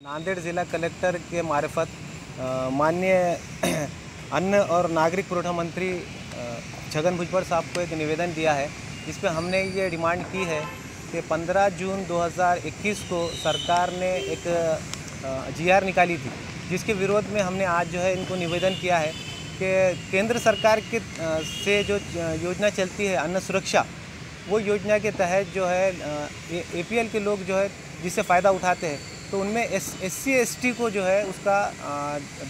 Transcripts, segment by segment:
नांदेड़ जिला कलेक्टर के मार्फत माननीय अन्न और नागरिक पुरवठा मंत्री छगन भुजबल साहब को एक निवेदन दिया है, जिस पे हमने ये डिमांड की है कि 15 जून 2021 को सरकार ने एक जीआर निकाली थी, जिसके विरोध में हमने आज जो है इनको निवेदन किया है कि केंद्र सरकार के से जो योजना चलती है अन्न सुरक्षा, वो योजना के तहत जो है एपीएल के लोग जो है जिससे फ़ायदा उठाते हैं, तो उनमें एससी एसटी को जो है उसका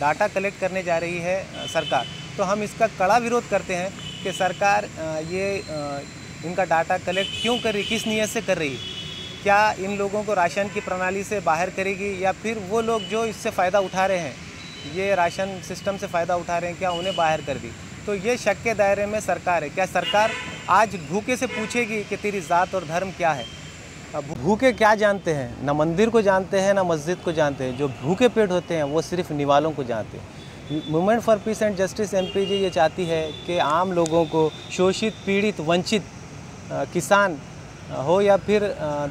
डाटा कलेक्ट करने जा रही है सरकार। तो हम इसका कड़ा विरोध करते हैं कि सरकार ये इनका डाटा कलेक्ट क्यों कर रही, किस नीयत से कर रही है। क्या इन लोगों को राशन की प्रणाली से बाहर करेगी, या फिर वो लोग जो इससे फ़ायदा उठा रहे हैं, ये राशन सिस्टम से फ़ायदा उठा रहे हैं, क्या उन्हें बाहर कर दी। तो ये शक के दायरे में सरकार है। क्या सरकार आज भूखे से पूछेगी कि तेरी ज़ात और धर्म क्या है? भूखे क्या जानते हैं? ना मंदिर को जानते हैं, ना मस्जिद को जानते हैं। जो भूखे पेट होते हैं वो सिर्फ निवालों को जानते हैं। Movement for piece and justice MPJ ये चाहती है कि आम लोगों को, शोषित, पीड़ित, वंचित, किसान हो या फिर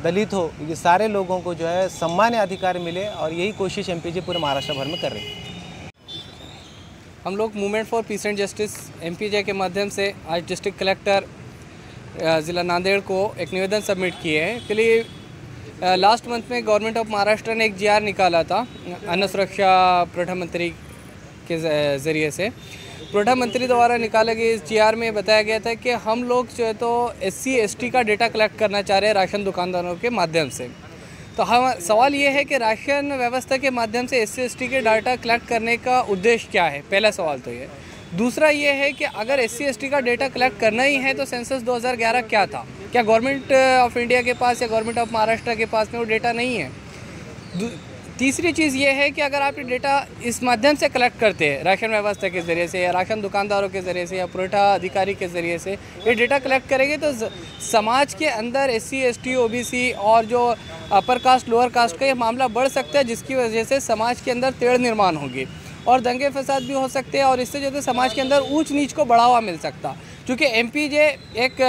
दलित हो, ये सारे लोगों को जो है सामान्य अधिकार मिले, और यही कोशिश एमपीजे पूरे महाराष्ट्र भर में कर रही है। हम लोग movement for piece and justice MPJ के माध्यम से आज डिस्ट्रिक्ट कलेक्टर ज़िला नांदेड़ को एक निवेदन सबमिट किए हैं। एक्चुअली लास्ट मंथ में गवर्नमेंट ऑफ महाराष्ट्र ने एक जीआर निकाला था अन्न सुरक्षा पुरवठा मंत्री के ज़रिए से। पुरवठा मंत्री द्वारा निकाले गए इस जीआर में बताया गया था कि हम लोग जो है तो एससी एसटी का डेटा कलेक्ट करना चाह रहे हैं राशन दुकानदारों के माध्यम से। तो हम सवाल ये है कि राशन व्यवस्था के माध्यम से एससी एसटी के डाटा कलेक्ट करने का उद्देश्य क्या है, पहला सवाल तो ये। दूसरा ये है कि अगर एससी एसटी का डेटा कलेक्ट करना ही है तो सेंसस 2011 क्या था? क्या गवर्नमेंट ऑफ इंडिया के पास या गवर्नमेंट ऑफ महाराष्ट्र के पास में वो डेटा नहीं है? तीसरी चीज़ ये है कि अगर आप ये डेटा इस माध्यम से कलेक्ट करते हैं, राशन व्यवस्था के ज़रिए से या राशन दुकानदारों के ज़रिए से या पुरवठा अधिकारी के ज़रिए से ये डेटा कलेक्ट करेंगे, तो समाज के अंदर एससी एसटी ओबीसी और जो अपर कास्ट लोअर कास्ट का ये मामला बढ़ सकता है, जिसकी वजह से समाज के अंदर तेढ़ निर्माण होगी और दंगे फसाद भी हो सकते हैं, और इससे जो है समाज के अंदर ऊंच नीच को बढ़ावा मिल सकता। क्योंकि एमपीजे एक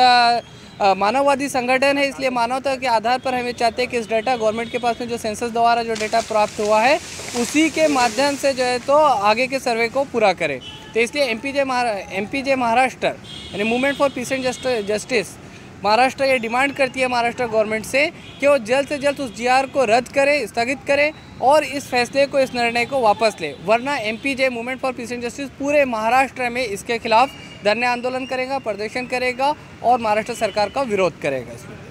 मानववादी संगठन है, इसलिए मानवता के आधार पर हमें चाहते हैं कि इस डाटा गवर्नमेंट के पास में जो सेंसस द्वारा जो डाटा प्राप्त हुआ है उसी के माध्यम से जो है तो आगे के सर्वे को पूरा करें। तो इसलिए एमपीजे महाराष्ट्र यानी movement for piece and justice Maharashtra ये डिमांड करती है महाराष्ट्र गवर्नमेंट से कि वो जल्द से जल्द उस जीआर को रद्द करे, स्थगित करे और इस फैसले को, इस निर्णय को वापस ले। वरना MPJ movement for piece and justice पूरे महाराष्ट्र में इसके खिलाफ धरने आंदोलन करेगा, प्रदर्शन करेगा और महाराष्ट्र सरकार का विरोध करेगा इसमें।